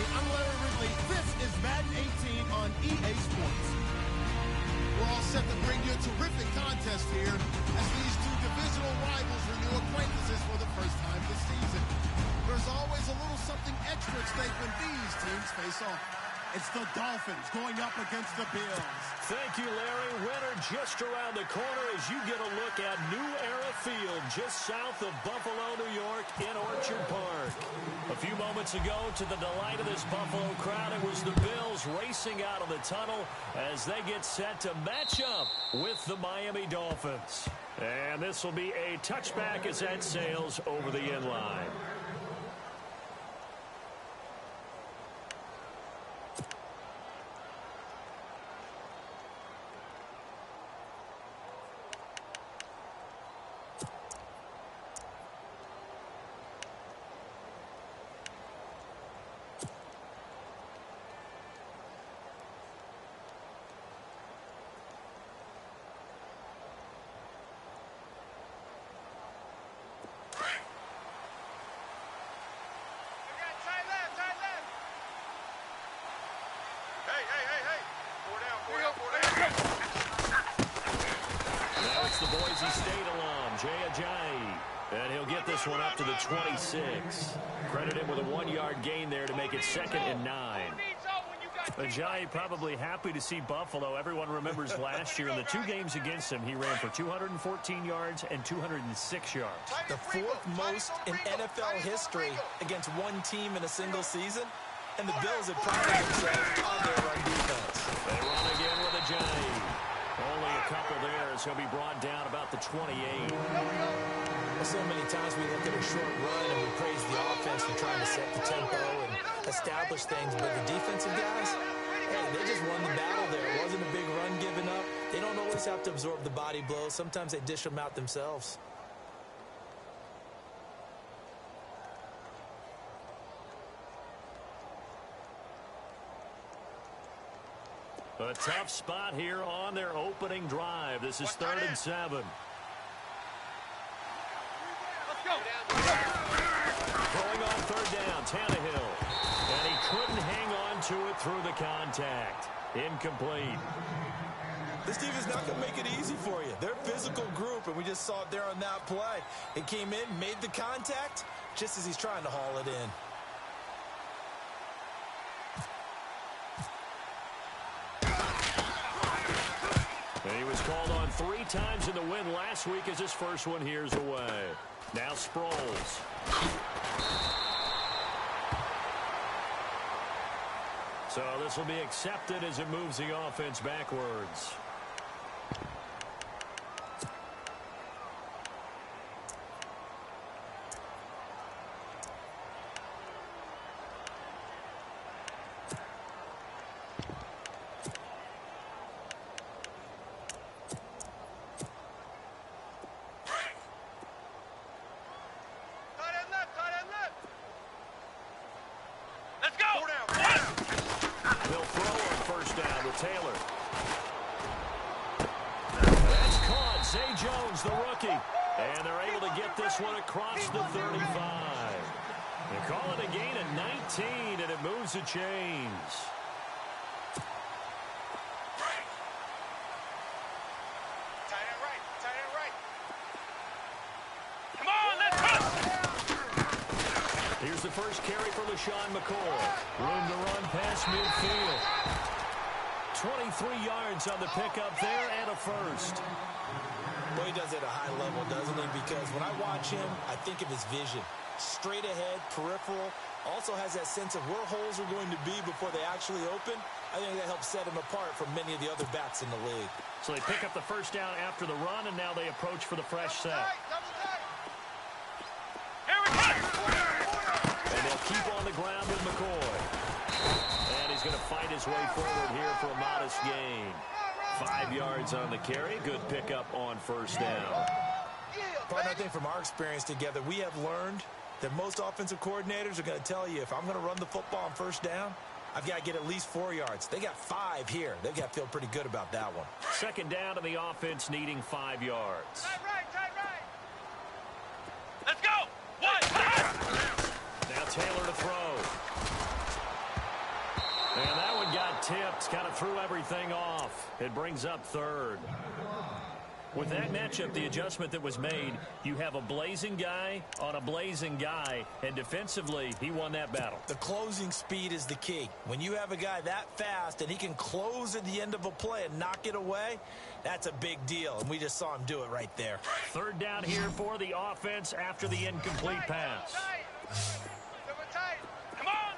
everybody. I'm Larry Ridley. This is Madden 18 on EA Sports. We're all set to bring you a terrific contest here as these two divisional rivals renew acquaintances for the first time this season. There's always a little something extra at stake when these teams face off. It's the Dolphins going up against the Bills. Thank you, Larry. Winner just around the corner as you get a look at New Era Field just south of Buffalo, New York in Orchard Park. A few moments ago, to the delight of this Buffalo crowd, it was the Bills racing out of the tunnel as they get set to match up with the Miami Dolphins. And this will be a touchback as that sails over the end line. Now it's the Boise State alum, Jay Ajayi. And he'll get this one up to the 26. Credit him with a 1-yard gain there to make it 2nd and 9. Ajayi probably happy to see Buffalo. Everyone remembers last year in the 2 games against him, he ran for 214 yards and 206 yards. The 4th most in NFL history against one team in a single season. And the Bills have prided themselves on their run defense. They run again with Ajayi. Only a couple there as he'll be brought down about the 28. Well, so many times we look at a short run and we praise the offense for trying to set the tempo and establish things. But the defensive guys, hey, they just won the battle there. It wasn't a big run given up. They don't always have to absorb the body blows. Sometimes they dish them out themselves. A tough spot here on their opening drive. This is 3rd and 7. Let's go. Throwing on 3rd down, Tannehill. And he couldn't hang on to it through the contact. Incomplete. This team is not going to make it easy for you. They're a physical group, and we just saw it there on that play. It came in, made the contact, just as he's trying to haul it in. And he was called on 3 times in the win last week as his first one here's away. Now Sproles. So this will be accepted as it moves the offense backwards. Taylor. That's caught. Zay Jones, the rookie. And they're able to get this one across the 35. They call it a gain of 19, and it moves the chains. Tight end right. Tight end right. Come on, let's go. Here's the first carry for LaShawn McCoy. Room to run past midfield. 23 yards on the pickup there and a first. Well, he does it at a high level, doesn't he? Because when I watch him, I think of his vision. Straight ahead, peripheral. Also has that sense of where holes are going to be before they actually open. I think that helps set him apart from many of the other backs in the league. So they pick up the first down after the run, and now they approach for the fresh set. Here we go. And they'll keep on the ground with McCoy. And he's going to fight his way forward here for a modest gain. 5 yards on the carry. Good pickup on first down. But I think from our experience together, we have learned that most offensive coordinators are going to tell you, if I'm going to run the football on first down, I've got to get at least 4 yards. They got 5 here. They've got to feel pretty good about that one. Second down and the offense needing 5 yards. Tight right. Let's go. 1. Now Taylor to throw. tipped, kind of threw everything off. It brings up third. With that matchup, the adjustment that was made, you have a blazing guy on a blazing guy, and defensively, he won that battle. The closing speed is the key. When you have a guy that fast and he can close at the end of a play and knock it away, that's a big deal, and we just saw him do it right there. Third down here for the offense after the incomplete pass. Come on!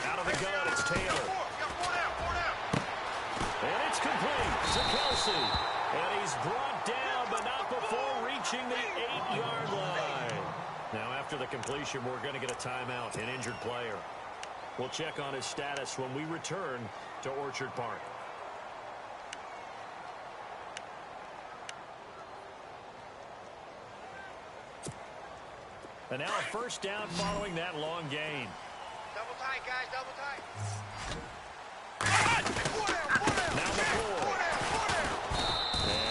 Out of the gun, it's Taylor. And it's complete to Kelsey. And he's brought down, but not before reaching the 8-yard line. Now, after the completion, we're going to get a timeout, an injured player. We'll check on his status when we return to Orchard Park. And now a first down following that long gain. Double tight, guys, double tight. Now McCoy.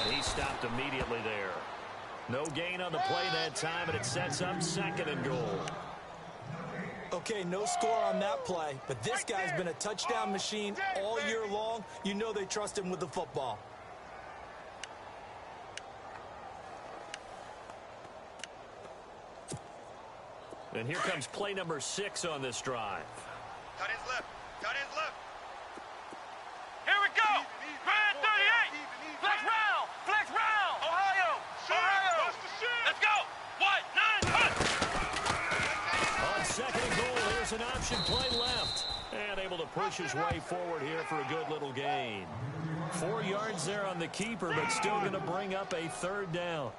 And he stopped immediately there. No gain on the play that time, and it sets up 2nd and goal. Okay, no score on that play, but this guy's been a touchdown machine all year long. You know they trust him with the football. And here comes play number 6 on this drive. Cut his left. Cut his left. Here we go. Grand 38. Flex round. Flex round. Ohio. Ohio. Let's go. 1, 9, 1. On 2nd and goal, here's an option play left. And able to push his way forward here for a good little gain. 4 yards there on the keeper, but still going to bring up a 3rd down.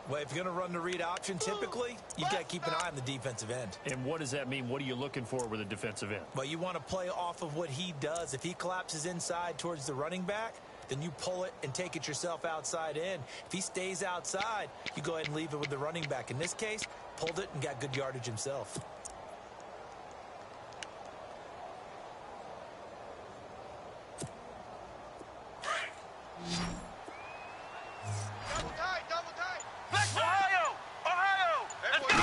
Well, if you're going to run the read option, typically, you've got to keep an eye on the defensive end. And what does that mean? What are you looking for with a defensive end? Well, you want to play off of what he does. If he collapses inside towards the running back, then you pull it and take it yourself outside in. If he stays outside, you go ahead and leave it with the running back. In this case, pulled it and got good yardage himself. Double tight. Flex Ohio. Ohio. Let's go.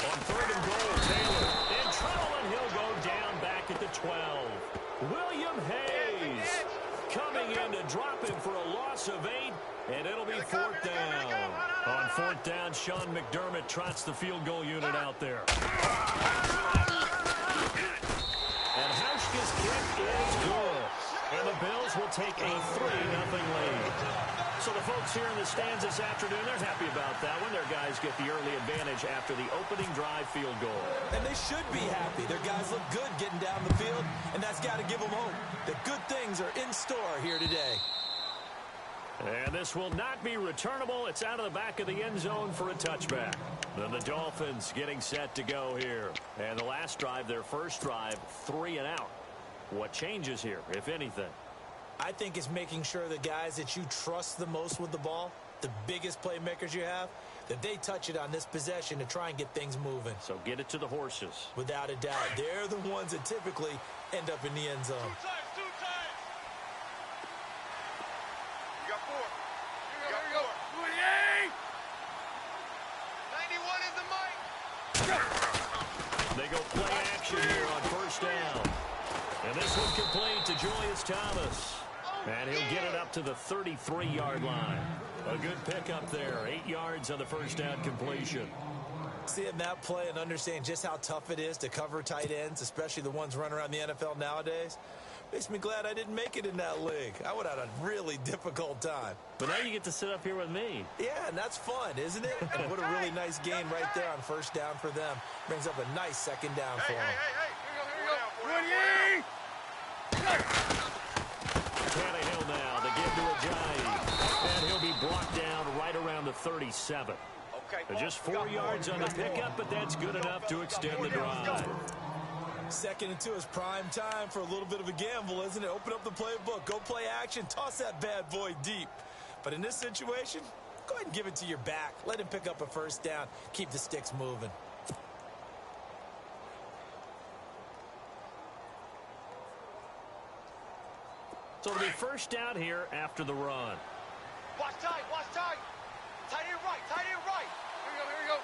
On 3rd and goal, Taylor in trouble, and he'll go down back at the 12. William Hayes coming in to drop him for a loss of 8, and it'll be 4th down. On 4th down, Sean McDermott trots the field goal unit out there. And Hauschka's kick is good. And the Bills will take a 3-0 lead. So the folks here in the stands this afternoon, they're happy about that one. Their guys get the early advantage after the opening drive field goal. And they should be happy. Their guys look good getting down the field, and that's got to give them hope that good things are in store here today. And this will not be returnable. It's out of the back of the end zone for a touchback. Then the Dolphins getting set to go here. And the last drive, their first drive, 3 and out. What changes here, if anything? I think it's making sure the guys that you trust the most with the ball, the biggest playmakers you have, that they touch it on this possession to try and get things moving. So get it to the horses. Without a doubt. They're the ones that typically end up in the end zone. 2 times. You got 4. You got 4. 91 is the mic. They go play action here on 1st down. And this one complete to Julius Thomas. And he'll get it up to the 33-yard line. A good pickup there. 8 yards on the first down completion. Seeing that play and understanding just how tough it is to cover tight ends, especially the ones running around the NFL nowadays, makes me glad I didn't make it in that league. I would have had a really difficult time. But now you get to sit up here with me. Yeah, and that's fun, isn't it? And what a really nice gain right there on 1st down for them. Brings up a nice 2nd down for them. Hey. Here we go. Tannehill now to give to Ajayi. And he'll be brought down right around the 37. Okay. Just 4 yards on the pickup, but that's good enough to extend the drive. 2nd and 2 is prime time for a little bit of a gamble, isn't it? Open up the playbook, go play action, toss that bad boy deep. But in this situation, go ahead and give it to your back. Let him pick up a 1st down. Keep the sticks moving. So it'll be 1st down here after the run. Watch tight. Tight end right. Here we go.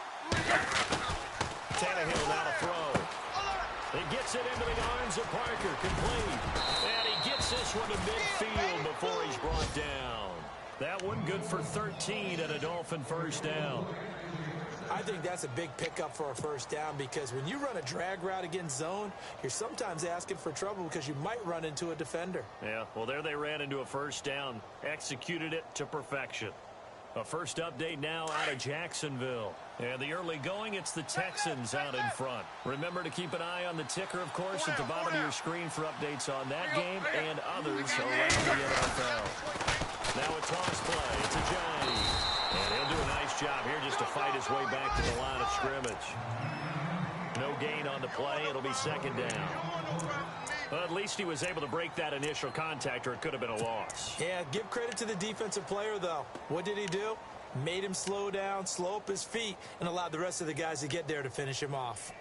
Tannehill now to throw. He gets it into the arms Throws it Parker, complete. And he gets this one to midfield before he's brought down. That one good for 13 and a Dolphin first down. I think that's a big pickup for a first down because when you run a drag route against zone, you're sometimes asking for trouble because you might run into a defender. Yeah, well, there they ran into a first down, executed it to perfection. A first update now out of Jacksonville. And the early going, it's the Texans out in front. Remember to keep an eye on the ticker, of course, at the bottom of your screen for updates on that game and others around the NFL. Now a toss play. It's a Johnny. And he'll do a nice job here just to fight his way back to the line of scrimmage. No gain on the play. It'll be second down. But at least he was able to break that initial contact, or it could have been a loss. Yeah, give credit to the defensive player, though. What did he do? Made him slow down, slow up his feet, and allowed the rest of the guys to get there to finish him off.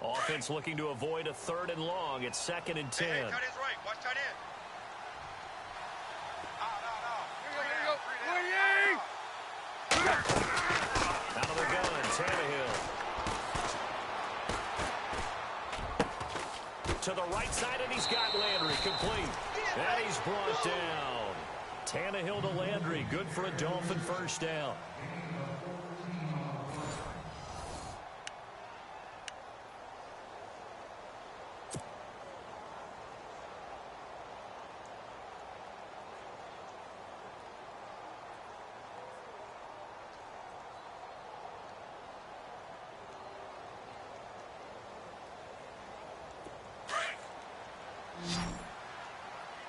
Offense looking to avoid a 3rd and long. It's 2nd and 10. Hey, tight end's right. Watch tight end. Out of the gun, Tannehill. To the right side, and he's got Landry complete. And he's brought down. Tannehill to Landry. Good for a Dolphin first down.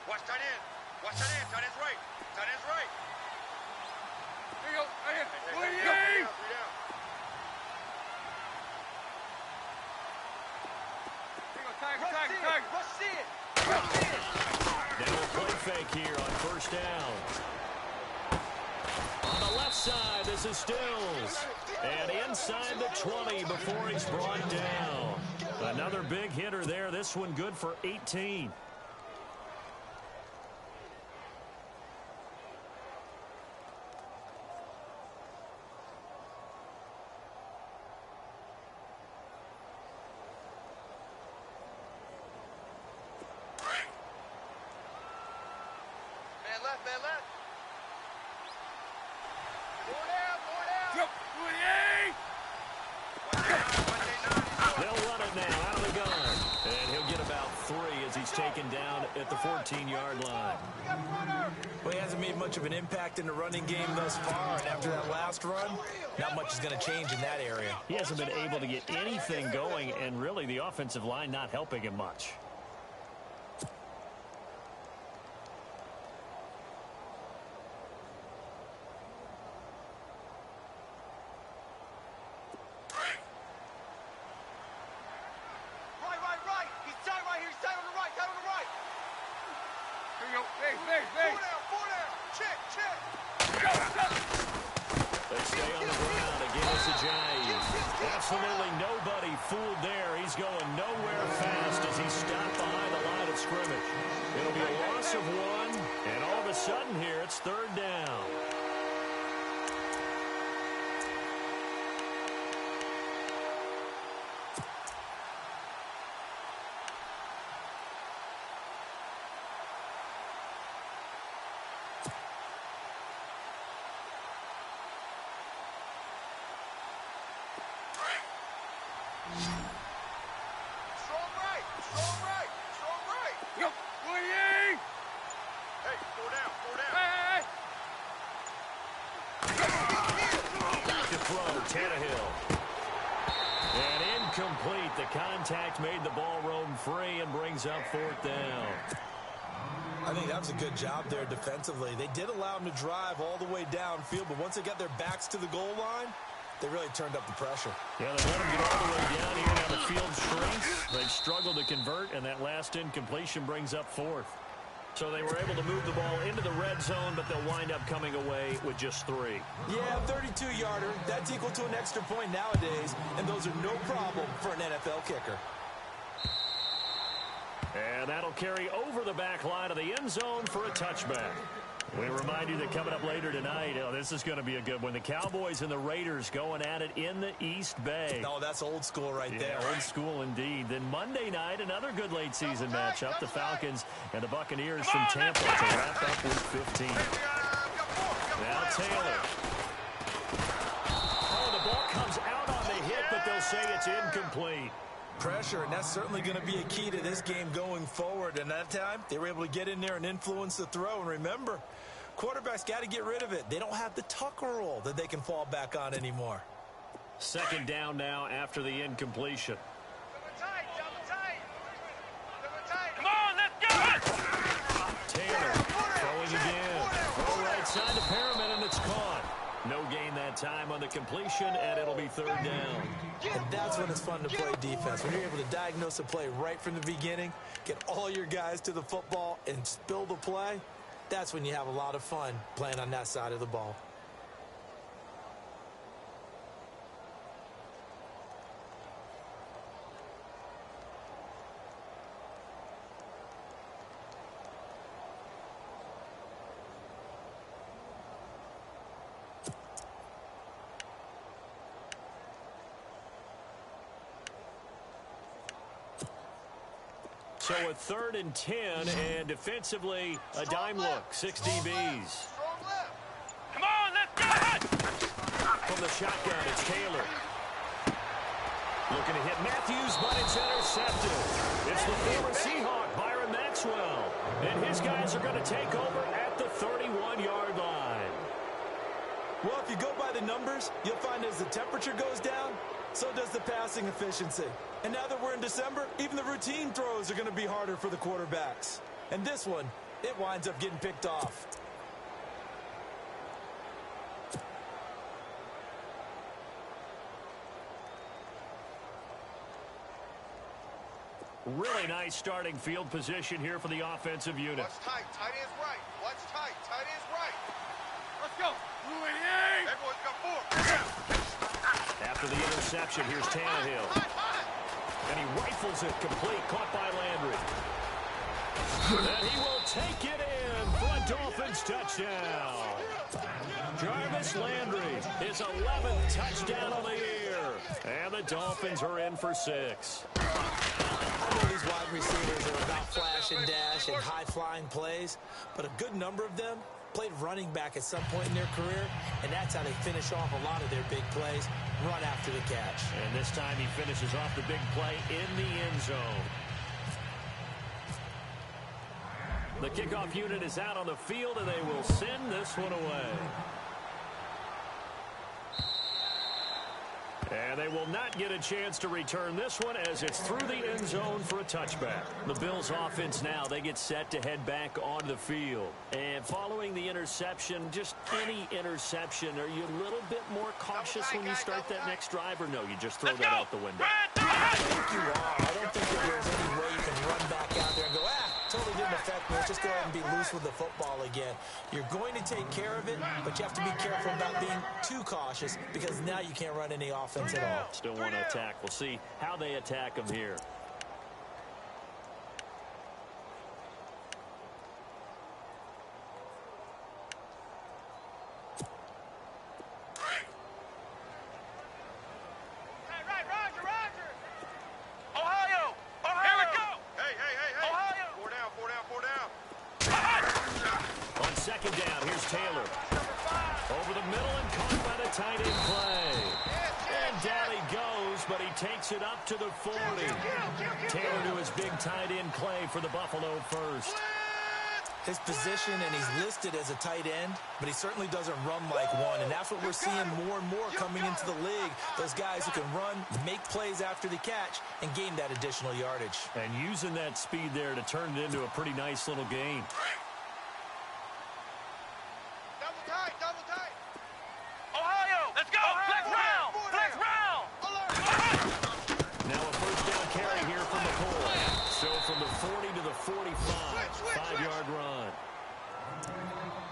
Watch tight end. Watch tight end. Tight end's right. Tight end's right. Here you go. Right here. Hey, three down. Here you go. Tag. Rush in. Now a play fake here on first down. On the left side, this is Stills. And inside the 20 before he's brought down. Another big hitter there. This one good for 18. Man left. Four down. They'll run it now out of the gun. And he'll get about 3 as he's taken down at the 14-yard line. Well, he hasn't made much of an impact in the running game thus far, and after that last run, not much is going to change in that area. He hasn't been able to get anything going, and really the offensive line not helping him much. Right. He's tight right here. He's tight on the right. Here you go. Hey. Four down. Check. They stay on the ground. Again, it's Ajayi. Absolutely nobody fooled there. He's going nowhere fast as he's stopped behind the line of scrimmage. It'll be a loss of 1, and all of a sudden here, it's 3rd down. Strong right. Yep. Hey, four down. Back to throw, Tannehill. And incomplete. The contact made the ball roam free and brings up 4th down. I think that was a good job there defensively. They did allow him to drive all the way downfield, but once they got their backs to the goal line, they really turned up the pressure. Yeah, they let him get all the way down here. Now the field shrinks. They've struggled to convert, and that last incompletion brings up 4th. So they were able to move the ball into the red zone, but they'll wind up coming away with just 3. Yeah, 32-yarder. That's equal to an extra point nowadays, and those are no problem for an NFL kicker. And that'll carry over the back line of the end zone for a touchback. We remind you that coming up later tonight, this is going to be a good one. The Cowboys and the Raiders going at it in the East Bay. Oh, that's old school right there. Old school indeed. Then Monday night, another good late season matchup. The Falcons and the Buccaneers from Tampa to wrap up Week 15. Now Taylor. Oh, the ball comes out on the hit, but they'll say it's incomplete. Pressure, and that's certainly going to be a key to this game going forward. And that time, they were able to get in there and influence the throw. And remember, quarterbacks got to get rid of it. They don't have the Tucker rule that they can fall back on anymore. Second down now after the incompletion. Come on, let's go! Taylor throwing again. Throw right side to Perriman, and it's caught. No gain that time on the completion, and it'll be third down. And that's when it's fun to play defense. When you're able to diagnose a play right from the beginning, get all your guys to the football, and spill the play, that's when you have a lot of fun playing on that side of the ball. So a 3rd and 10, and defensively, a dime look, 6 DBs. Come on, let's go! From the shotgun, it's Taylor. Looking to hit Matthews, but it's intercepted. It's the former Seahawk, Byron Maxwell. And his guys are going to take over at the 31-yard line. Well, if you go by the numbers, you'll find as the temperature goes down, so does the passing efficiency. And now that we're in December, even the routine throws are going to be harder for the quarterbacks. And this one, it winds up getting picked off. Really nice starting field position here for the offensive unit. What's tight? Tight end's right. What's tight? Tight end's right. Let's go! Everyone's got 4. After the interception, here's Tannehill. And he rifles it complete, caught by Landry. And he will take it in for a Dolphins touchdown. Jarvis Landry, his 11th touchdown of the year. And the Dolphins are in for 6. I know these wide receivers are about flash and dash and high-flying plays, but a good number of them played running back at some point in their career, and that's how they finish off a lot of their big plays, run after the catch. And this time he finishes off the big play in the end zone. The kickoff unit is out on the field, and they will send this one away. And they will not get a chance to return this one as it's through the end zone for a touchback. The Bills offense now, they get set to head back on the field. And following the interception, just any interception, are you a little bit more cautious when you start that next drive, or no, you just throw that out the window? I think you are. I don't think that there's any way you can run back out there and go, totally didn't affect me. Let's just go ahead and be loose with the football again. You're going to take care of it, but you have to be careful about being too cautious because now you can't run any offense at all. Still want to attack. We'll see how they attack them here. Second down, here's Taylor. Over the middle and caught by the tight end play. And down he goes, but he takes it up to the 40. Taylor to his big tight end play for the Buffalo first. His position, and he's listed as a tight end, but he certainly doesn't run like one, and that's what we're seeing more and more coming into the league. Those guys who can run, make plays after the catch, and gain that additional yardage. And using that speed there to turn it into a pretty nice little gain. Double tight. Ohio, let's go. Flex round. Flex round. Now a first down carry here from McCoy. So from the 40 to the 45, 5-yard run.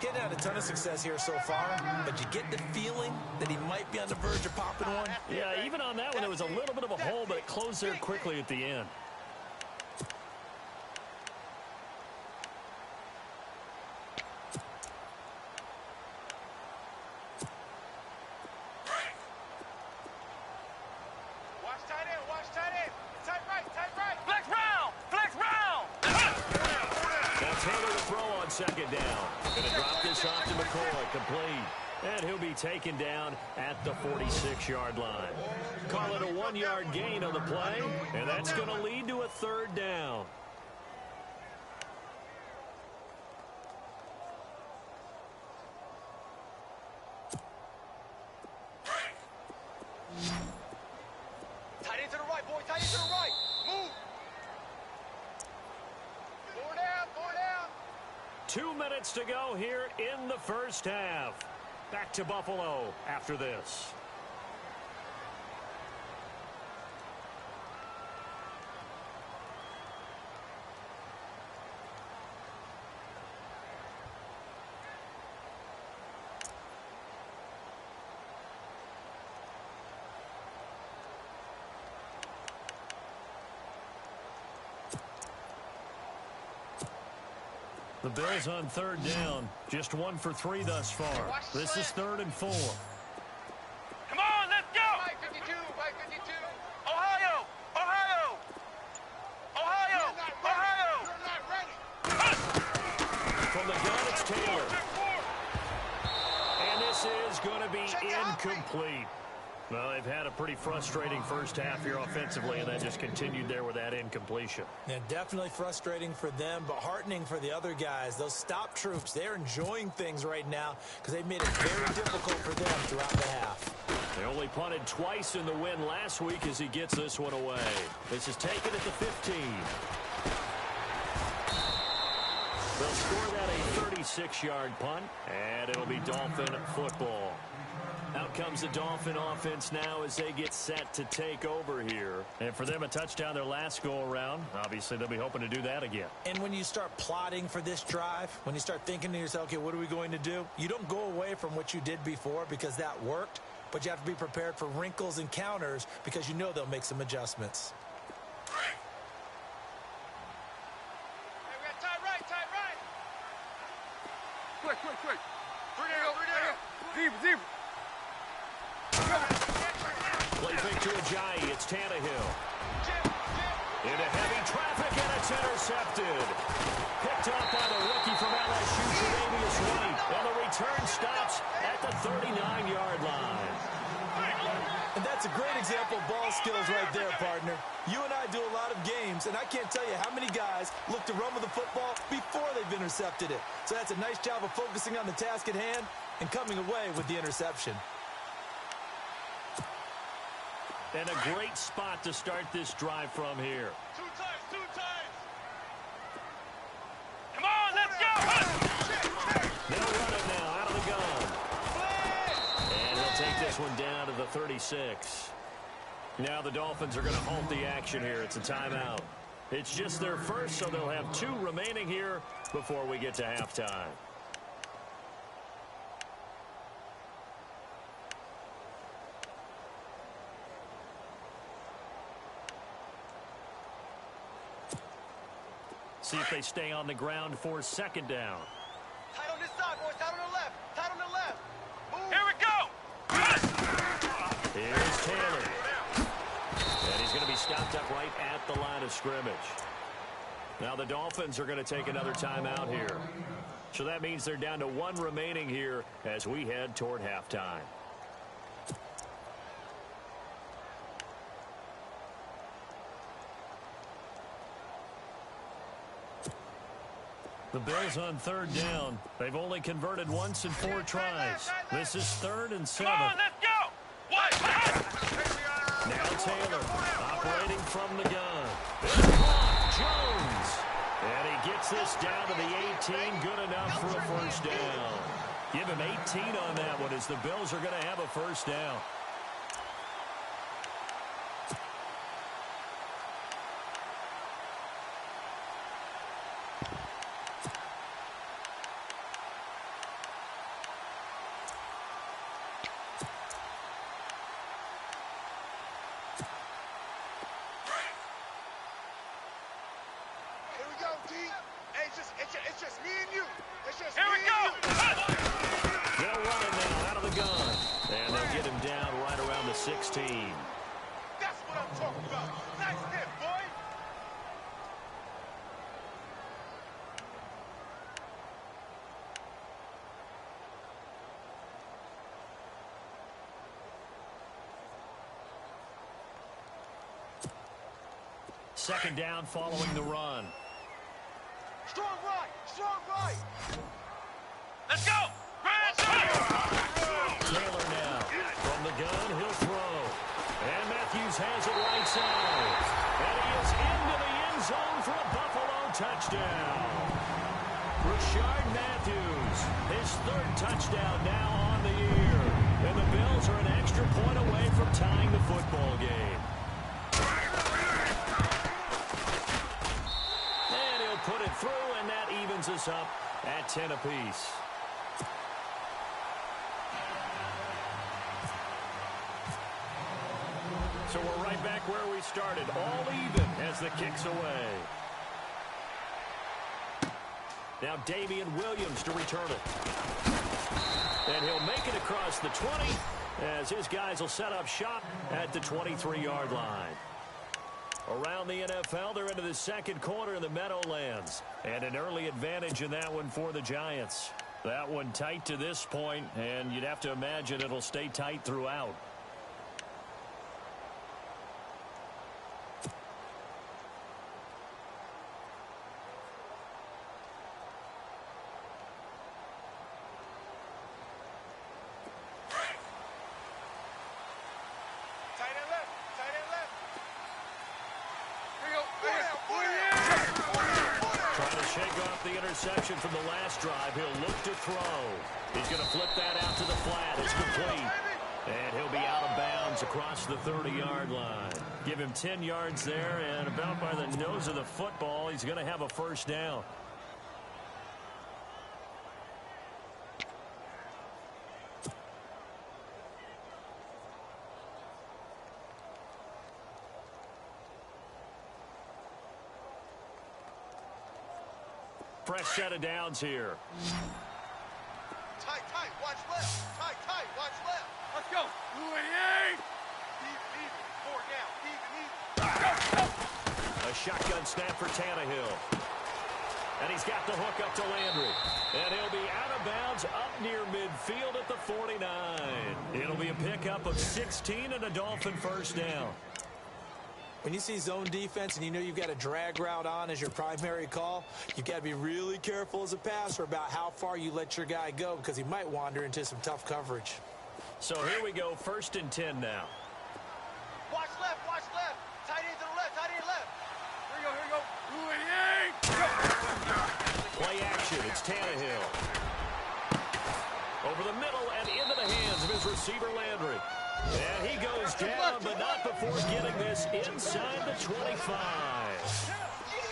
Getting had a ton of success here so far, but you get the feeling that he might be on the verge of popping one. Yeah, even on that one, there was a little bit of a hole, but it closed there quickly at the end. on second down. Going to drop this off to McCoy, complete. And he'll be taken down at the 46-yard line. Call it a 1-yard gain on the play, and that's going to lead to a third down. Tight end to the right, boy. Tight end to the right. Move. 4 down, 4 down. 2 minutes to go here in the first half. Back to Buffalo after this. The Bills on third down. Just 1 for 3 thus far. This is 3rd and 4. Come on, let's go. Right 52, right 52. Ohio, Ohio, Ohio, Ohio. You're not ready. From the gun, it's Taylor. And this is going to be incomplete. Well, they've had a pretty frustrating first half here offensively, and that just continued there with that incompletion. Yeah, definitely frustrating for them, but heartening for the other guys. Those stop troops, they're enjoying things right now because they've made it very difficult for them throughout the half. They only punted twice in the win last week as he gets this one away. This is taken at the 15. They'll score that a 36-yard punt, and it'll be Dolphin football. Out comes the Dolphin offense now as they get set to take over here. And for them, a touchdown their last go-around. Obviously, they'll be hoping to do that again. And when you start plotting for this drive, when you start thinking to yourself, okay, what are we going to do? You don't go away from what you did before because that worked, but you have to be prepared for wrinkles and counters because you know they'll make some adjustments. Hey, we got tight right, tight right. Quick, quick, quick. 3 down, 3 down. Deep. Play fake to Ajayi. It's Tannehill. Into heavy traffic, and it's intercepted. Picked up by the rookie from LSU, Tre'Davious White. And the return stops at the 39-yard line. And that's a great example of ball skills right there, partner. You and I do a lot of games, and I can't tell you how many guys look to run with the football before they've intercepted it. So that's a nice job of focusing on the task at hand and coming away with the interception. And a great spot to start this drive from here. 2 times, 2 times. Come on, let's go. They'll run it now out of the gun. And he'll take this one down to the 36. Now the Dolphins are going to halt the action here. It's a timeout. It's just their first, so they'll have 2 remaining here before we get to halftime. See if they stay on the ground for second down. Tight on this side, boys. Tight on the left. Tight on the left. Move. Here we go. Here's Taylor. And he's going to be stopped up right at the line of scrimmage. Now the Dolphins are going to take another timeout here. So that means they're down to 1 remaining here as we head toward halftime. The Bills on third down. They've only converted once in 4 tries. This is 3rd and 7. Come on, let's go. What? Now Taylor operating from the gun. It's caught. Jones. And he gets this down to the 18. Good enough for a first down. Give him 18 on that one as the Bills are going to have a first down. It's just me and you. It's just Here me we go. They'll run it now out of the gun. And they'll get him down right around the 16. That's what I'm talking about. Nice hit, boy. second down following the run. Strong right! Strong right! Let's go! Taylor now. From the gun, he'll throw. And Matthews has it right side. And he is into the end zone for a Buffalo touchdown. Rashard Matthews, his third touchdown now on the year. And the Bills are an extra point away from tying the football game. And he'll put it through, and that evens us up at 10 apiece. So we're right back where we started, all even as the kick's away. Now Damian Williams to return it. And he'll make it across the 20 as his guys will set up shop at the 23-yard line. Around the NFL, they're into the second quarter in the Meadowlands. And an early advantage in that one for the Giants. That one tight to this point, and you'd have to imagine it'll stay tight throughout. Interception from the last drive. He'll look to throw. He's going to flip that out to the flat. It's complete. And he'll be out of bounds across the 30-yard line. Give him 10 yards there, and about by the nose of the football, he's going to have a first down. Fresh set of downs here. Tight, watch left. Tight, watch left. Let's go. Even. 4 down. Even. A shotgun snap for Tannehill. And he's got the hook up to Landry. And he'll be out of bounds up near midfield at the 49. It'll be a pickup of 16 and a Dolphin first down. When you see zone defense and you know you've got a drag route on as your primary call, you've got to be really careful as a passer about how far you let your guy go because he might wander into some tough coverage. So here we go, 1st and 10 now. Watch left. Tight end to the left, Here we go. Play action, it's Tannehill. Over the middle and into the hands of his receiver, Landry. And he goes down, but not before getting this inside the 25.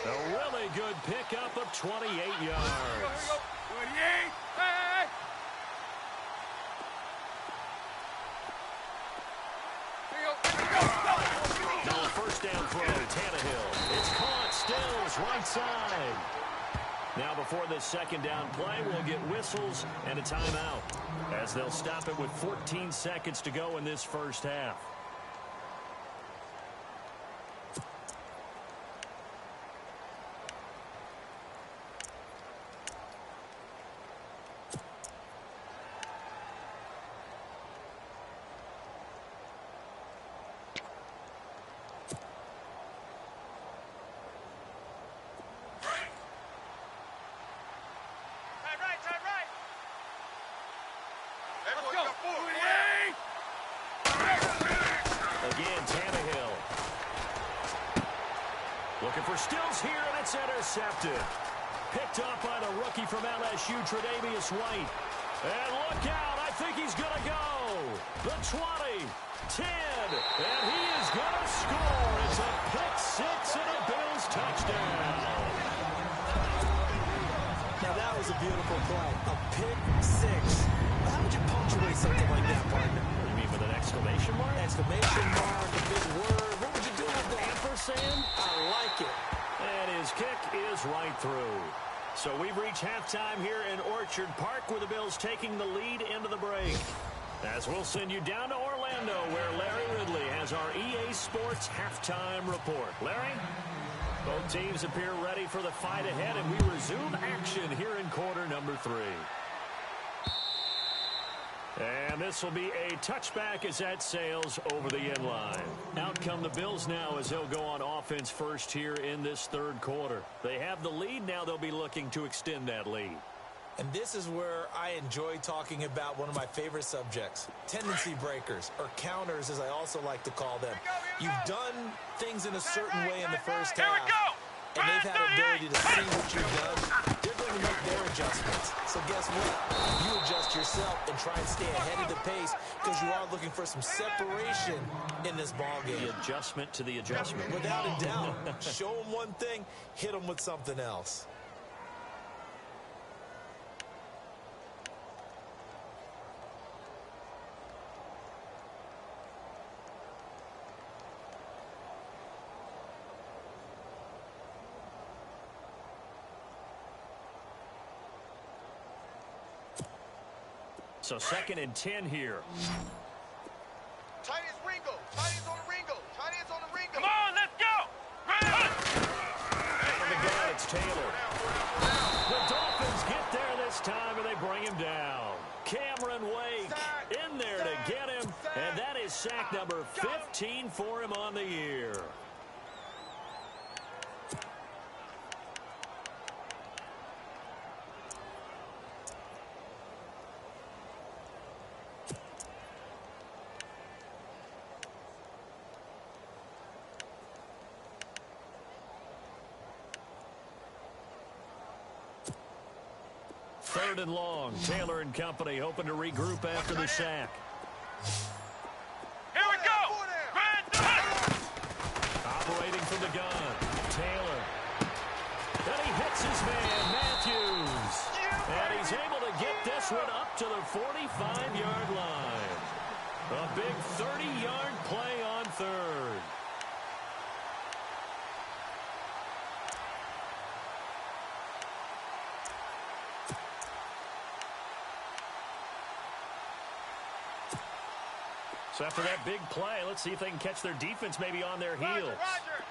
A really good pickup of 28 yards. Now a first down throw, Tannehill. It's caught, Stills, right side. Now before this second down play, we'll get whistles and a timeout as they'll stop it with 14 seconds to go in this first half. Again, Tannehill. Looking for Stills here, and it's intercepted. Picked off by the rookie from LSU, Tre'Davious White. And look out, I think he's going to go. The 20, 10, and he is going to score. It's a pick six and a Bills touchdown. Now that was a beautiful play. A pick six. How would you punctuate something like that, partner? You mean with an exclamation mark? Exclamation mark, a big word. What would you do with that? Ampersand? I like it. And his kick is right through. So we've reached halftime here in Orchard Park with the Bills taking the lead into the break. As we'll send you down to Orlando where Larry Ridley has our EA Sports halftime report. Larry? Both teams appear ready for the fight ahead, and we resume action here in quarter number 3. And this this will be a touchback as that sails over the end line. Out come the Bills now as they'll go on offense first here in this third quarter. They have the lead. Now they'll be looking to extend that lead. And this is where I enjoy talking about one of my favorite subjects, tendency breakers, or counters as I also like to call them. You've done things in a certain way in the first half, and they've had the ability to see what you've done. They're going to make their adjustments. So guess what? You adjust yourself and try and stay ahead of the pace because you are looking for some separation in this ballgame. The adjustment to the adjustment. Without a doubt. Show them one thing, hit them with something else. So 2nd and 10 here. Tight ends Ringo. Tight ends on the Ringo. Tight ends on the Ringo. Come on, let's go. Out of the gun, it's Taylor. The Dolphins get there this time, and they bring him down. Cameron Wake in there to get him, and that is sack number 15 for him on the year. Third and long. Taylor and company hoping to regroup after the sack. Here we go. Operating from the gun. Taylor. Then he hits his man, Matthews. And he's able to get this one up to the 45-yard line. A big 30-yard play on third. So after that big play, let's see if they can catch their defense maybe on their heels. Roger.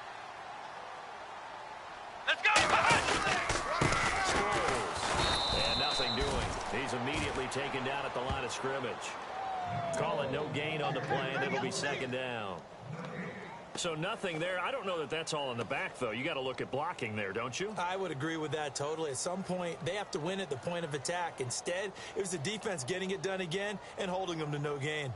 Let's go. Scrolls. And nothing doing. He's immediately taken down at the line of scrimmage. Call it no gain on the play, and it'll be 2nd down. So nothing there. I don't know that that's all in the back, though. You got to look at blocking there, don't you? I would agree with that totally. At some point, they have to win at the point of attack. Instead, it was the defense getting it done again and holding them to no gain.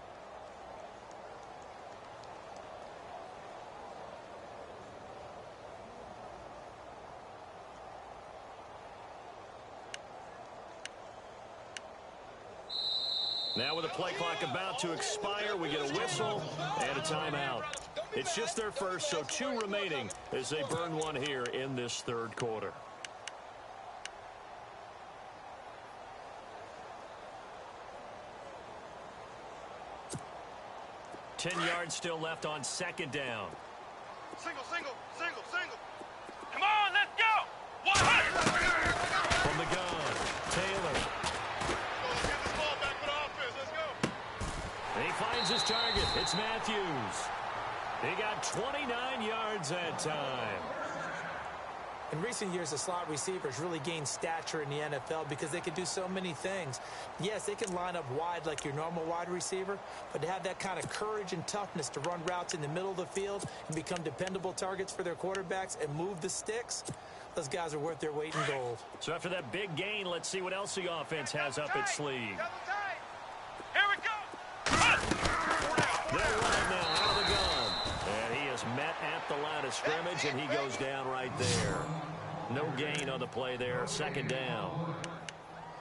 Now with the play clock about to expire, we get a whistle and a timeout. It's just their first, so 2 remaining as they burn one here in this third quarter. Ten yards still left on 2nd down. Single. Come on, let's go. From the gun, Taylor. And he finds his target. It's Matthews. He got 29 yards that time. In recent years, the slot receivers really gained stature in the NFL because they can do so many things. Yes, they can line up wide like your normal wide receiver, but to have that kind of courage and toughness to run routes in the middle of the field and become dependable targets for their quarterbacks and move the sticks, those guys are worth their weight in gold. So after that big gain, let's see what else the offense has up its sleeve. Here we go. They're running now out of the gun. And he is met at the line of scrimmage, and he goes down right there. No gain on the play there. 2nd down.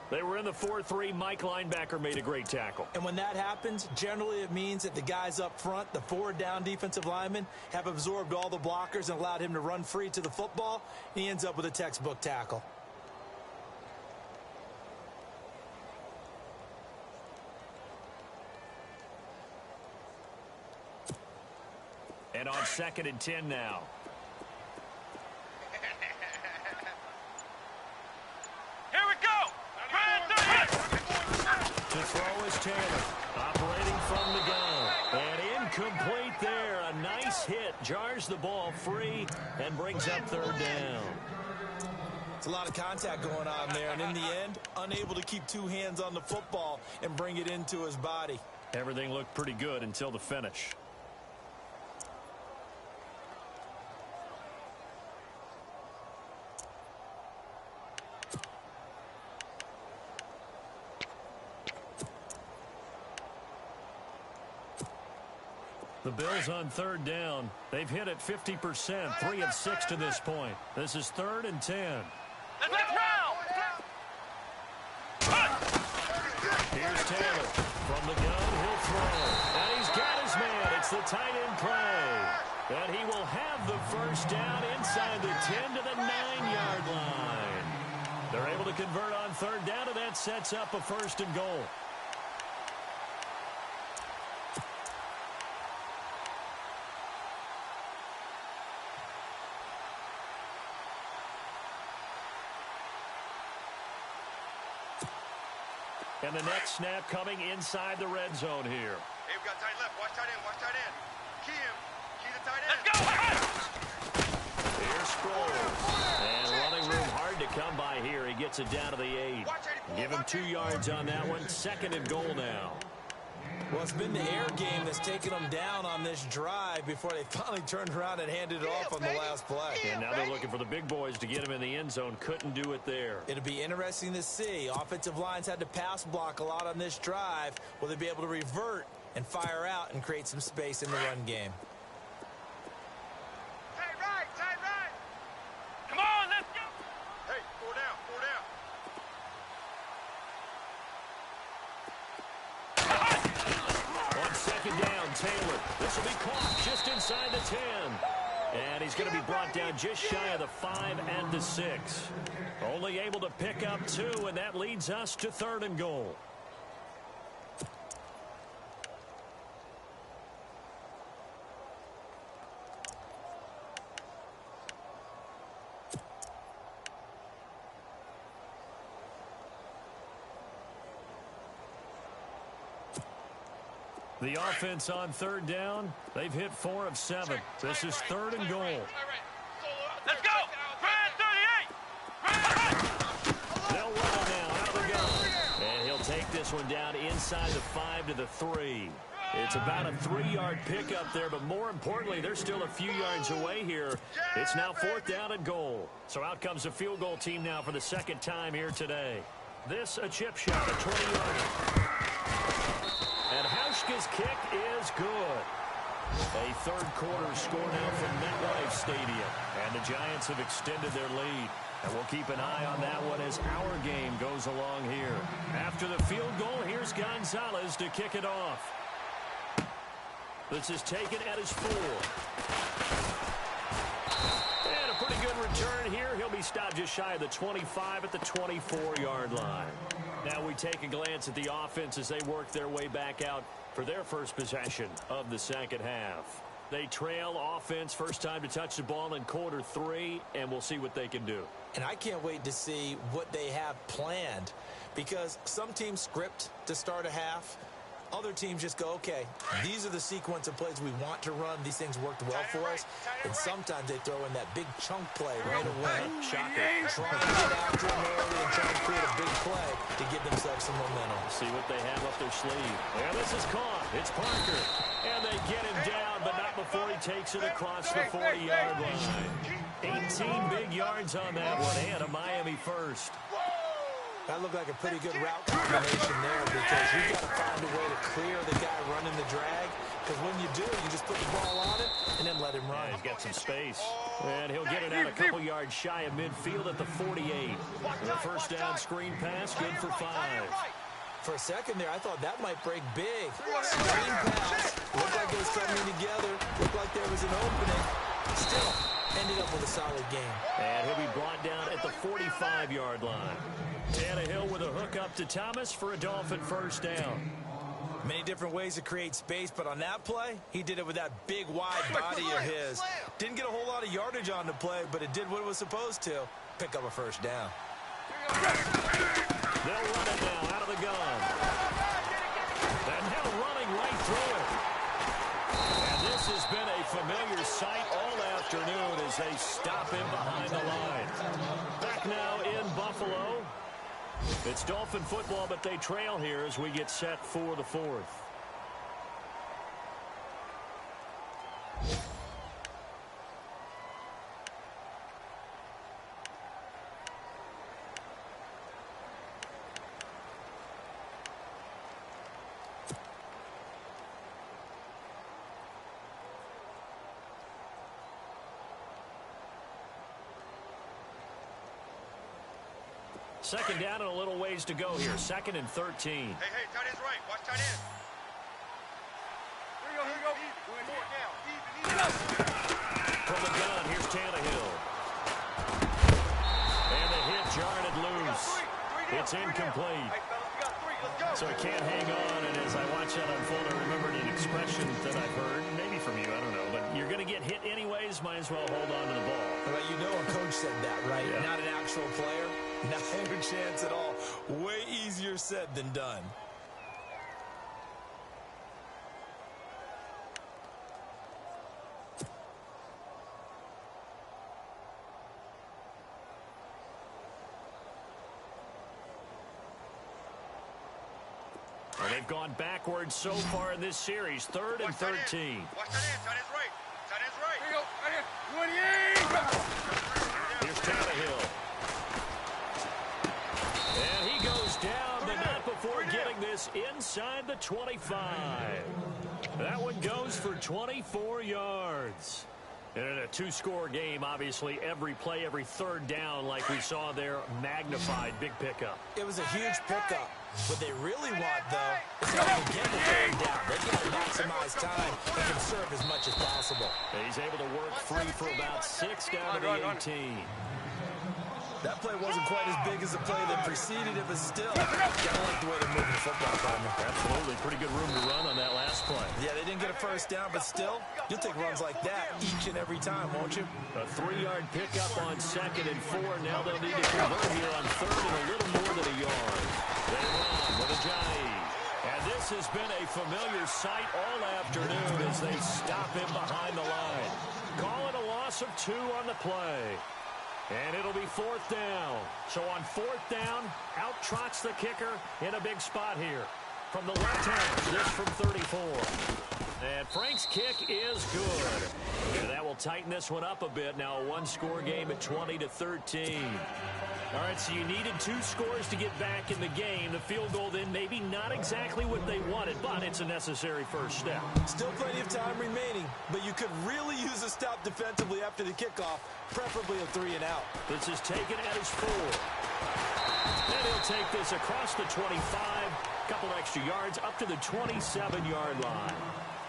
They were in the 4-3. Mike linebacker made a great tackle. And when that happens, generally it means that the guys up front, the 4 down defensive linemen, have absorbed all the blockers and allowed him to run free to the football. He ends up with a textbook tackle. And on 2nd and 10 now. Here we go. To throw is Taylor, operating from the gun. And incomplete there. A nice hit. Jars the ball free and brings up 3rd down. It's a lot of contact going on there, and in the end, unable to keep two hands on the football and bring it into his body. Everything looked pretty good until the finish. The Bills on third down. They've hit it 50%, 3 of 6 to this point. This is 3rd and 10. Let's round. Here's Taylor. From the gun, he'll throw. And he's got his man. It's the tight end play. And he will have the first down inside the 10 to the 9-yard line. They're able to convert on third down, and that sets up a 1st and goal. And the next snap coming inside the red zone here. Hey, we've got tight left. Watch tight end. Watch tight end. Key him. Key the tight end. Let's go. Here's Sproles. And running room hard to come by here. He gets it down to the 8. Give him 2 yards on that one. 2nd and goal now. Well, it's been the air game that's taken them down on this drive before they finally turned around and handed it off on the last play. And now they're looking for the big boys to get him in the end zone. Couldn't do it there. It'll be interesting to see. Offensive lines had to pass block a lot on this drive. Will they be able to revert and fire out and create some space in the run game? Tight right. Tight right. Come on, let's go. Hey, 4 down. 4 down. On 2nd down, Taylor. This will be caught just inside the 10. And he's going to be brought down just shy of the 5 and the 6. Only able to pick up 2, and that leads us to 3rd and goal. The offense on 3rd down, they've hit 4 of 7. This is 3rd and goal. Let's go. Brad 38. They'll run it now out of the gun. And he'll take this one down inside the 5 to the 3. It's about a 3-yard pickup there, but more importantly, they're still a few yards away here. It's now 4th down and goal. So out comes the field goal team now for the 2nd time here today. This a chip shot, a 20-yarder. And Hauschka's kick is good. A 3rd quarter score now from MetLife Stadium. And the Giants have extended their lead. And we'll keep an eye on that one as our game goes along here. After the field goal, here's Gonzalez to kick it off. This is taken at his 4. And a pretty good return here. He'll be stopped just shy of the 25 at the 24-yard line. Now we take a glance at the offense as they work their way back out for their first possession of the 2nd half. They trail offense, first time to touch the ball in quarter 3, and we'll see what they can do. And I can't wait to see what they have planned, because some teams script to start a half. Other teams just go, okay, these are the sequence of plays we want to run. These things worked well for us. And sometimes they throw in that big chunk play right away. Shocker. Trying to get after him early and trying to create a big play to give themselves some momentum. See what they have up their sleeve. And this is caught. It's Parker. And they get him down, but not before he takes it across the 40-yard line. 18 big yards on that one, and a Miami first. That looked like a pretty good route combination there, because you've got to find a way to clear the guy running the drag, because when you do, you just put the ball on it and then let him run. Yeah, he's got some space. And he'll get it out a couple yards shy of midfield at the 48. The first down screen pass, good for 5. For a second there, I thought that might break big. Screen pass, looked like it was coming together, looked like there was an opening. Still, ended up with a solid game. And he'll be brought down at the 45-yard line. Tannehill with a hook up to Thomas for a Dolphin first down. Many different ways to create space, but on that play, he did it with that big, wide body of his. Didn't get a whole lot of yardage on the play, but it did what it was supposed to. Pick up a first down. They'll run it now out of the gun. And now running right through it. And this has been a familiar sight all afternoon as they stop him behind the line. Back now in football, but they trail here as we get set for the fourth. Second down and a little ways to go here. 2nd and 13. Hey, tight end's right. Watch tight end. Here we go. From the gun, here's Tannehill. And the hit jarred it loose. It's incomplete. So he can't hang on, and as I watch that unfold, I remembered an expression that I've heard, maybe from you, I don't know, but you're going to get hit anyways, might as well hold on to the ball. Well, you know a coach said that, right? Yeah. Not an actual player. Not a chance at all. Way easier said than done. Well, they've gone backwards so far in this series. 3rd and 13. Watch tight end. Tight end's right. Tight end's right. Here you go. Here's Tannehill. And he goes down, but not before getting this inside the 25. That one goes for 24 yards. And in a two-score game, obviously, every play, every third down, like we saw there, magnified. Big pickup. It was a huge pickup. What they really want, though, is not to get the third down. They got to maximize time and conserve as much as possible. And he's able to work free for about 6 down to the 18. That play wasn't quite as big as the play that preceded it, but still, gotta like the way they're moving the football, partner. Absolutely. Pretty good room to run on that last play. Yeah, they didn't get a first down, but still, you'll take runs like that each and every time, won't you? A 3-yard pickup on 2nd and 4. Now they'll need to convert here on 3rd and a little more than a yard. They run with a Johnny. And this has been a familiar sight all afternoon as they stop him behind the line. Call it a loss of 2 on the play. And it'll be 4th down. So on 4th down, out trots the kicker in a big spot here. From the left hand, this from 34. And Frank's kick is good. And that will tighten this one up a bit. Now a one-score game at 20-13. All right, so you needed 2 scores to get back in the game. The field goal then maybe not exactly what they wanted, but it's a necessary first step. Still plenty of time remaining, but you could really use a stop defensively after the kickoff, preferably a 3 and out. This is taken at his 4. And he'll take this across the 25, couple extra yards up to the 27-yard line.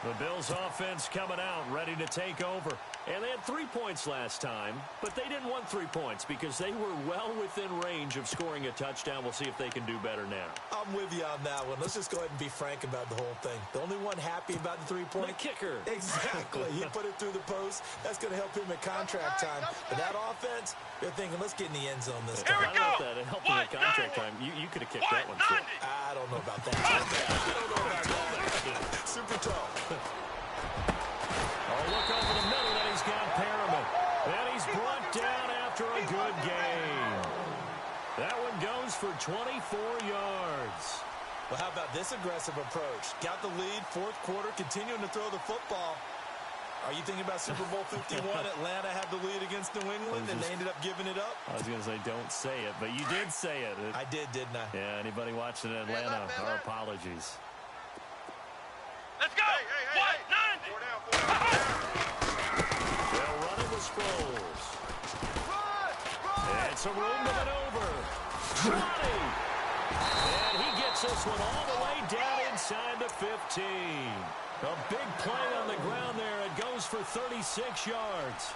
The Bills offense coming out, ready to take over. And they had 3 points last time, but they didn't want 3 points because they were well within range of scoring a touchdown. We'll see if they can do better now. I'm with you on that one. Let's just go ahead and be frank about the whole thing. The only one happy about the 3-point? The kicker. Exactly. He put it through the post. That's going to help him at contract time. But that offense, they're thinking, let's get in the end zone this time. I don't know if that helped him at contract time. You could have kicked that one, too. I don't know about that. I don't know about that. Super tall. Oh, look over the middle, and he's got Perriman. And he's brought down after a good game. That one goes for 24 yards. Well, how about this aggressive approach? Got the lead, 4th quarter, continuing to throw the football. Are you thinking about Super Bowl 51? Atlanta had the lead against New England, and they ended up giving it up? I was going to say, don't say it, but you did say it. I did, didn't I? Yeah, anybody watching Atlanta, our apologies. Let's go! They'll run it with Sproles. And some room to maneuver. Johnny! And he gets this one all the way down inside the 15. A big play on the ground there. It goes for 36 yards.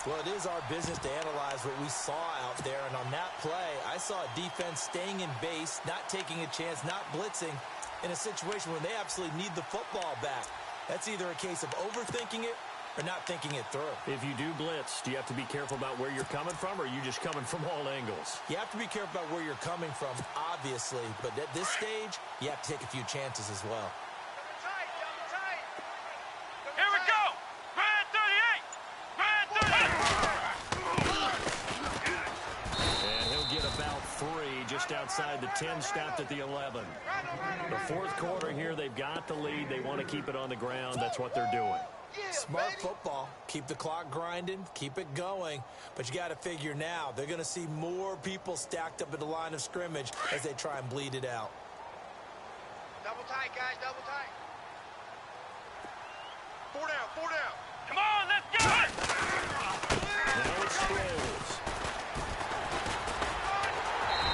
Well, it is our business to analyze what we saw out there. And on that play, I saw a defense staying in base, not taking a chance, not blitzing in a situation where they absolutely need the football back. That's either a case of overthinking it or not thinking it through. If you do blitz, do you have to be careful about where you're coming from, or are you just coming from all angles? You have to be careful about where you're coming from, obviously. But at this stage, you have to take a few chances as well. Here we go! Brad 38! Brad 38! And he'll get about 3 just outside the 10, stopped at the 11. The fourth quarter here, they've got the lead. They want to keep it on the ground. That's what they're doing. Smart football. Keep the clock grinding. Keep it going. But you got to figure now, they're going to see more people stacked up at the line of scrimmage as they try and bleed it out. Double tight, guys. Double tight. 4 down. 4 down. Come on, let's go! Now it's Sproles.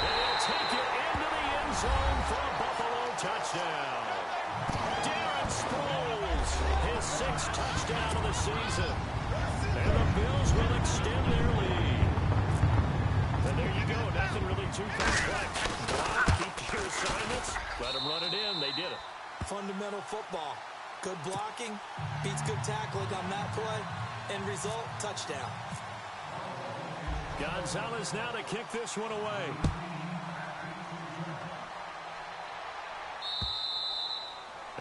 They'll take it into the end zone for a Buffalo touchdown. Darren Sproles, his 6th touchdown of the season. And the Bills will extend their lead. And there you go. Nothing really too complex. Block, keep to your assignments. Let them run it in. They did it. Fundamental football. Good blocking, beats good tackling on that play. End result, touchdown. Gonzalez now to kick this one away.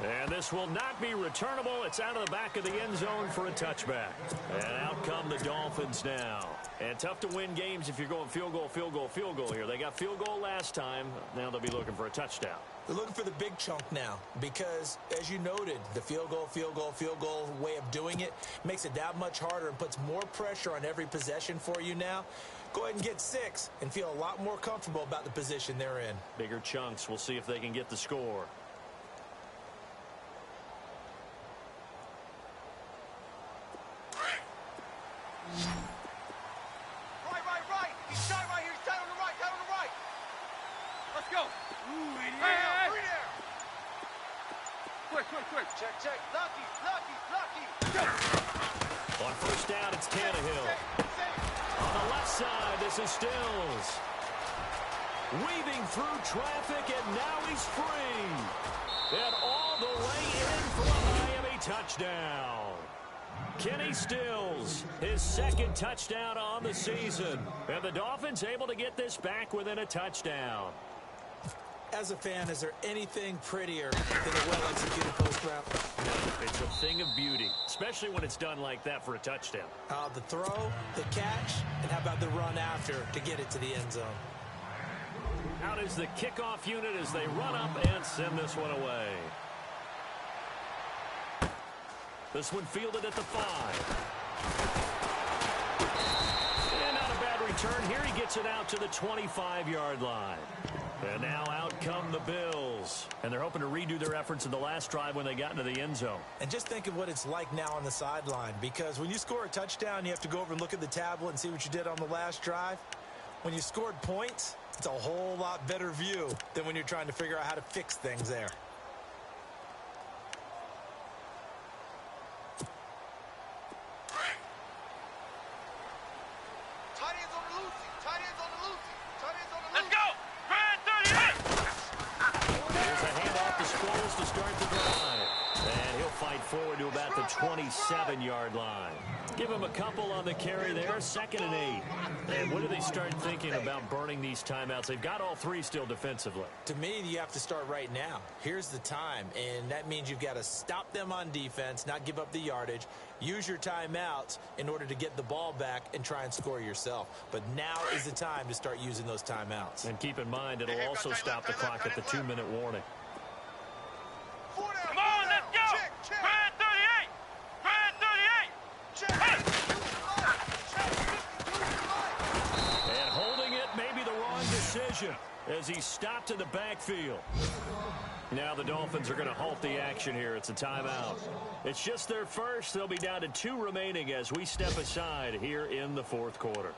And this will not be returnable. It's out of the back of the end zone for a touchback. And out come the Dolphins now. And tough to win games if you're going field goal, field goal, field goal here. They got field goal last time. Now they'll be looking for a touchdown. They're looking for the big chunk now because, as you noted, the field goal way of doing it makes it that much harder and puts more pressure on every possession for you now. Go ahead and get 6 and feel a lot more comfortable about the position they're in. Bigger chunks. We'll see if they can get the score. Right. He's tight right here. He's tight on the right. Tight on the right. Let's go. Ooh, three down. Quick. Check. Lucky. On first down, it's Tannehill. On the left side, this is Stills. Weaving through traffic, and now he's free. And all the way in for a Miami touchdown. Kenny Stills, his 2nd touchdown on the season. And the Dolphins able to get this back within a touchdown. As a fan, is there anything prettier than a well-executed post route? No, it's a thing of beauty, especially when it's done like that for a touchdown. The throw, the catch, and how about the run after to get it to the end zone? Out is the kickoff unit as they run up and send this one away. This one fielded at the 5. And not a bad return. Here he gets it out to the 25-yard line. And now out come the Bills. And they're hoping to redo their efforts in the last drive when they got into the end zone. And just think of what it's like now on the sideline. Because when you score a touchdown, you have to go over and look at the tablet and see what you did on the last drive. When you scored points, it's a whole lot better view than when you're trying to figure out how to fix things there. Let's go. Grand 38. There's a handoff to Sproles to start the drive. And he'll fight forward to about the 27-yard line. Give him a couple on the carry there, 2nd and 8. And when do they start thinking about burning these timeouts? They've got all 3 still defensively. To me, you have to start right now. Here's the time, and that means you've got to stop them on defense, not give up the yardage, use your timeouts in order to get the ball back and try and score yourself. But now is the time to start using those timeouts. And keep in mind, it'll also stop the clock at the 2-minute warning. Come on, let's go. Grand 38. Grand 38. Hey. And holding it may be the wrong decision as he stopped in the backfield. Now the Dolphins are going to halt the action here. It's a timeout. It's just their first. They'll be down to 2 remaining as we step aside here in the 4th quarter.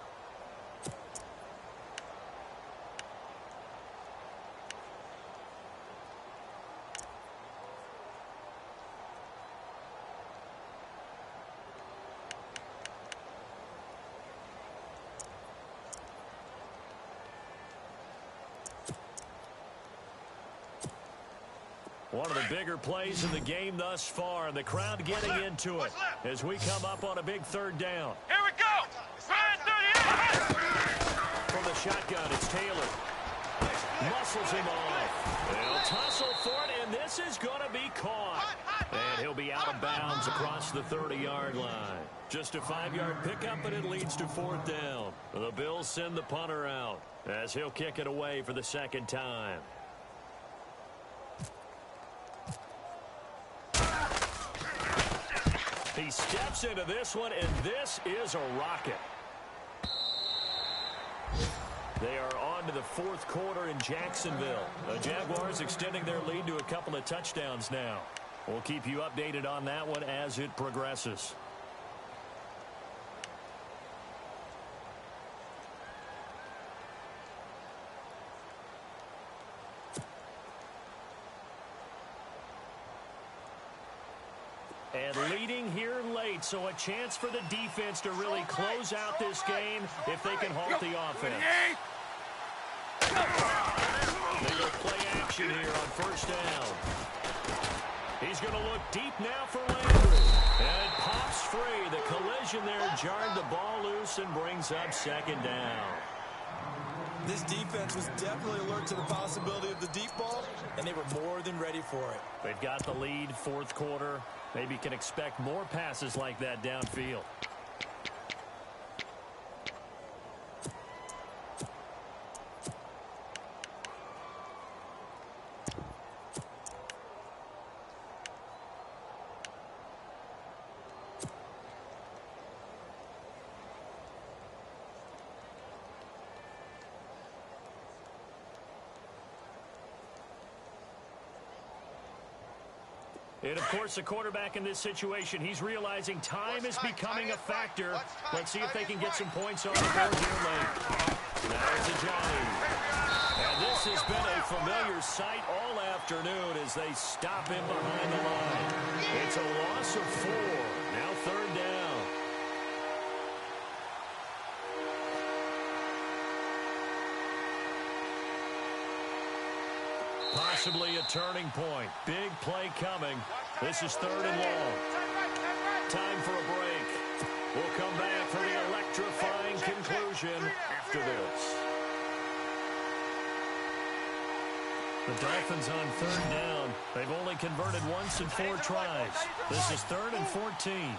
One of the bigger plays in the game thus far, and the crowd getting into it as we come up on a big 3rd down. Here we go. Grand 38. From the shotgun, it's Taylor. Muscles him off. They'll tussle for it, and this is going to be caught. And he'll he'll be out of bounds across the 30-yard line. Just a 5-yard pickup, and it leads to 4th down. The Bills send the punter out as he'll kick it away for the second time. He steps into this one, and this is a rocket. They are on to the 4th quarter in Jacksonville. The Jaguars extending their lead to a couple of touchdowns now. We'll keep you updated on that one as it progresses. And leading here late, so a chance for the defense to really close out this game if they can halt the offense. They go play action here on 1st down. He's going to look deep now for Landry. And it pops free. The collision there jarred the ball loose and brings up 2nd down. This defense was definitely alert to the possibility of the deep ball, and they were more than ready for it. They've got the lead, 4th quarter. Maybe can expect more passes like that downfield. And, of course, the quarterback in this situation, he's realizing time is becoming a factor. Let's see if they can get some points on the board here late. There's a Johnny. And this has been a familiar sight all afternoon as they stop him behind the line. It's a loss of 4. Now 3rd down. Possibly a turning point. Big play coming. This is 3rd and long. Time for a break. We'll come back for the electrifying conclusion after this. The Dolphins on 3rd down. They've only converted once in 4 tries. This is 3rd and 14.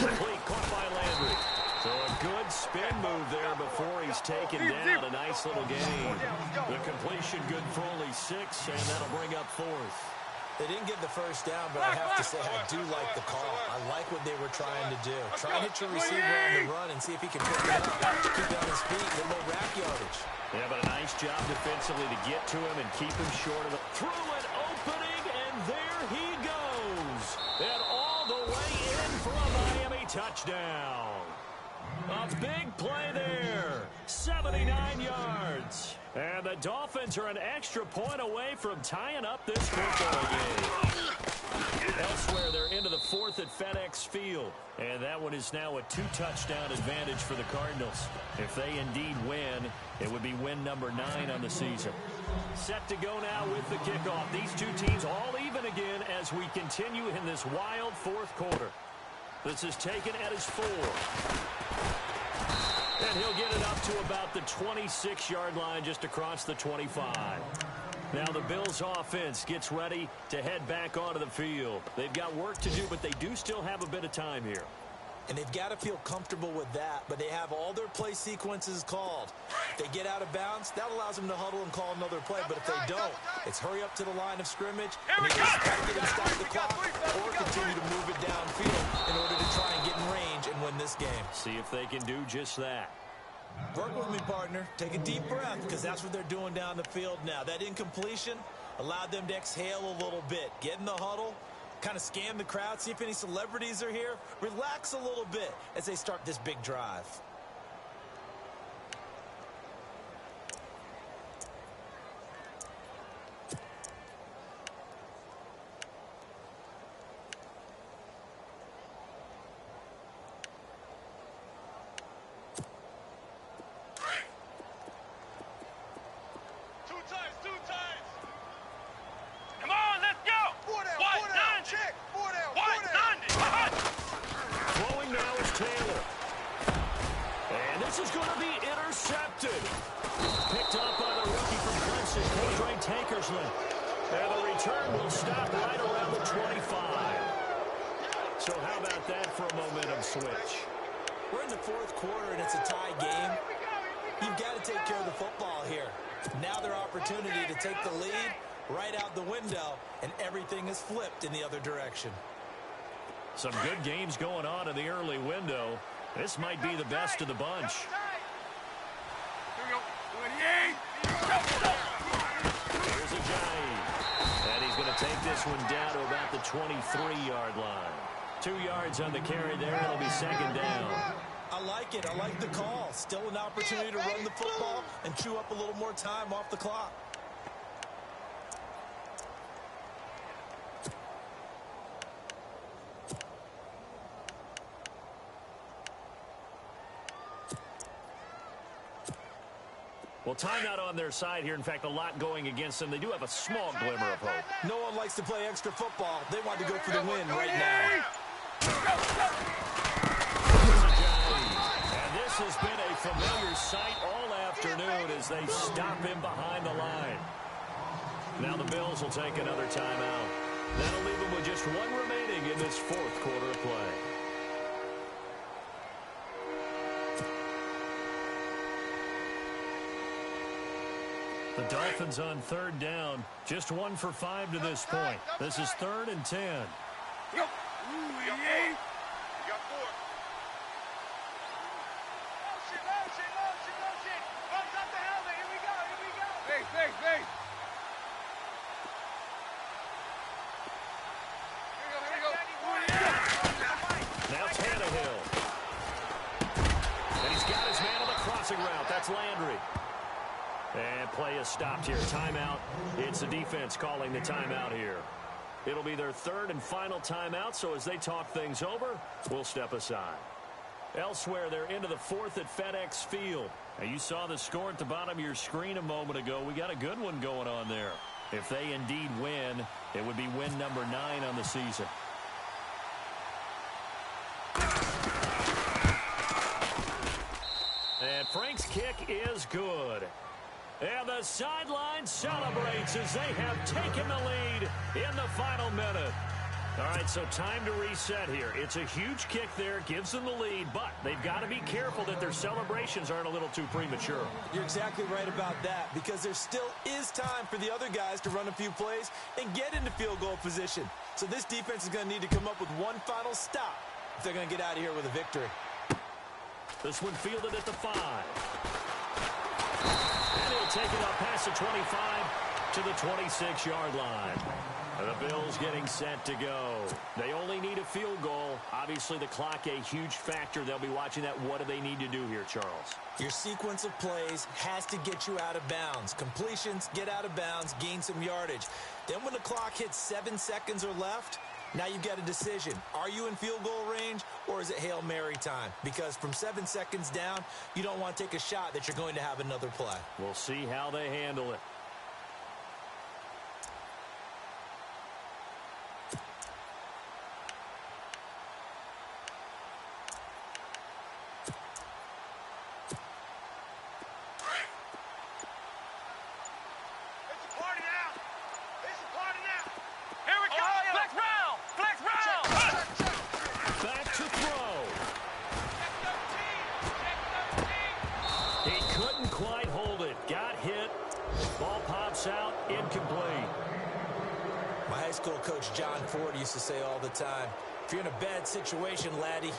Complete, caught by Landry. So a good spin move there before he's taken down. A nice little gain. The completion good for only 6, and that'll bring up 4th. They didn't get the 1st down, but I have to say I do like the call. I like what they were trying to do. Try and hit your receiver on the run and see if he can pick it up. Keep it on his feet, get a little rack yardage. Yeah, but a nice job defensively to get to him and keep him short of the... Through an opening, and there he goes. And all the way in for a Miami touchdown. A big play there. 79 yards. And the Dolphins are an extra point away from tying up this football game. Elsewhere, they're into the 4th at FedEx Field. And that one is now a 2-touchdown advantage for the Cardinals. If they indeed win, it would be win number 9 on the season. Set to go now with the kickoff. These two teams all even again as we continue in this wild 4th quarter. This is taken at his 4. And he'll get it up to about the 26-yard line just across the 25. Now the Bills offense gets ready to head back onto the field. They've got work to do, but they do still have a bit of time here. And they've got to feel comfortable with that, but they have all their play sequences called. If they get out of bounds, that allows them to huddle and call another play, but if they don't, it's hurry up to the line of scrimmage, and they just try to get and stop the clock, or continue to move it downfield in order to try and get in range and win this game. See if they can do just that. Work with me, partner. Take a deep breath, because that's what they're doing down the field now. That incompletion allowed them to exhale a little bit. Get in the huddle, kind of scan the crowd, see if any celebrities are here. Relax a little bit as they start this big drive. This is going to be intercepted. Picked up by the rookie from Clemson, Cordray Tankersley. And the return will stop right around the 25. So how about that for a momentum switch? We're in the fourth quarter, and it's a tie game. You've got to take care of the football here. Now their opportunity to take the lead right out the window, and everything is flipped in the other direction. Some good games going on in the early window. This might be the best of the bunch. Here's Ajayi. And he's going to take this one down to about the 23-yard line. 2 yards on the carry there. It'll be second down. I like it. I like the call. Still an opportunity to run the football and chew up a little more time off the clock. Well, timeout on their side here. In fact, a lot going against them. They do have a small glimmer of hope. No one likes to play extra football. They want to go for the win right now. And this has been a familiar sight all afternoon as they stop him behind the line. Now the Bills will take another timeout. That'll leave them with just one remaining in this fourth quarter of play. The Dolphins on third down. Just 1 for 5 to this point. This is 3rd and 10. You got 4. Motion. Bumps up the helmet. Here we go. Face. Here we go. Now Tannehill. And he's got his man on the crossing route. That's Landry. And play is stopped here. Timeout. It's the defense calling the timeout here. It'll be their 3rd and final timeout, so as they talk things over, we'll step aside. Elsewhere, they're into the 4th at FedEx Field. Now, you saw the score at the bottom of your screen a moment ago. We got a good one going on there. If they indeed win, it would be win number 9 on the season. And Frank's kick is good. And the sideline celebrates as they have taken the lead in the final minute. All right, so time to reset here. It's a huge kick there, gives them the lead, but they've got to be careful that their celebrations aren't a little too premature. You're exactly right about that, because there still is time for the other guys to run a few plays and get into field goal position. So this defense is going to need to come up with one final stop if they're going to get out of here with a victory. This one fielded at the 5. And he'll take it up past the 25 to the 26-yard line. The Bills getting set to go. They only need a field goal. Obviously, the clock a huge factor. They'll be watching that. What do they need to do here, Charles? Your sequence of plays has to get you out of bounds. Completions, get out of bounds, gain some yardage. Then when the clock hits 7 seconds or left, now you've got a decision. Are you in field goal range, or is it Hail Mary time? Because from 7 seconds down, you don't want to take a shot that you're going to have another play. We'll see how they handle it. Used to say all the time, if you're in a bad situation, laddie,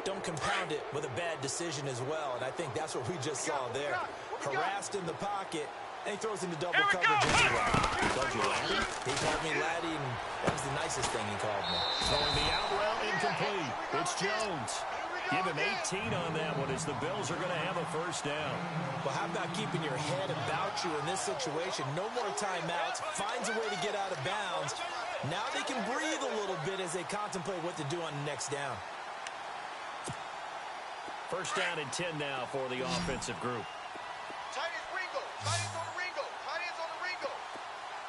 don't compound it with a bad decision as well. And I think that's what we just saw there. Harassed in the pocket, and he throws into double coverage anyway. He called you laddie? He called me laddie, and that was the nicest thing he called me. Throwing the out route incomplete. It's Jones. Give him 18 on that one as the Bills are going to have a first down. Well, how about keeping your head about you in this situation? No more timeouts. Finds a way to get out of bounds. Now they can breathe a little bit as they contemplate what to do on the next down. First down and 10 now for the offensive group. Tight ends Ringo. Tight ends on the Ringo. Tight ends on the Ringo.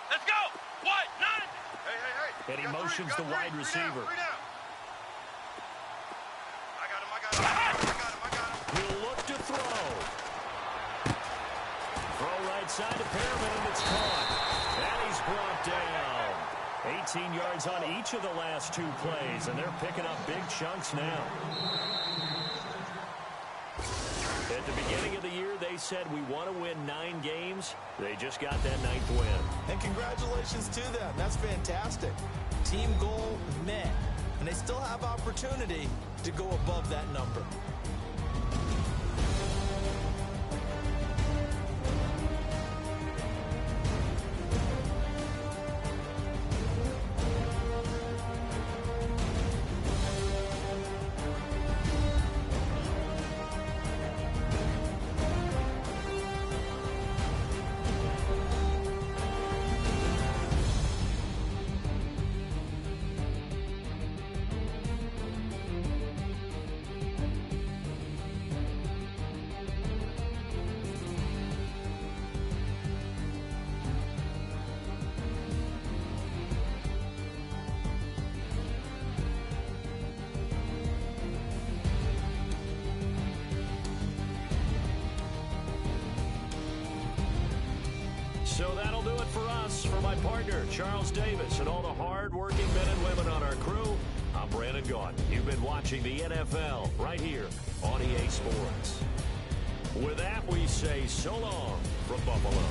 Let's go. What? 9. Hey. And he motions the wide receiver. Three down. I got him. He'll look to throw. outside to Perriman, and it's caught. And he's brought down. 18 yards on each of the last 2 plays, and they're picking up big chunks now. At the beginning of the year, they said we want to win 9 games. They just got that 9th win. And congratulations to them. That's fantastic. Team goal met. And they still have opportunity to go above that number. So that'll do it for us. For my partner, Charles Davis, and all the hard-working men and women on our crew, I'm Brandon Gaudin. You've been watching the NFL right here on EA Sports. With that, we say so long from Buffalo.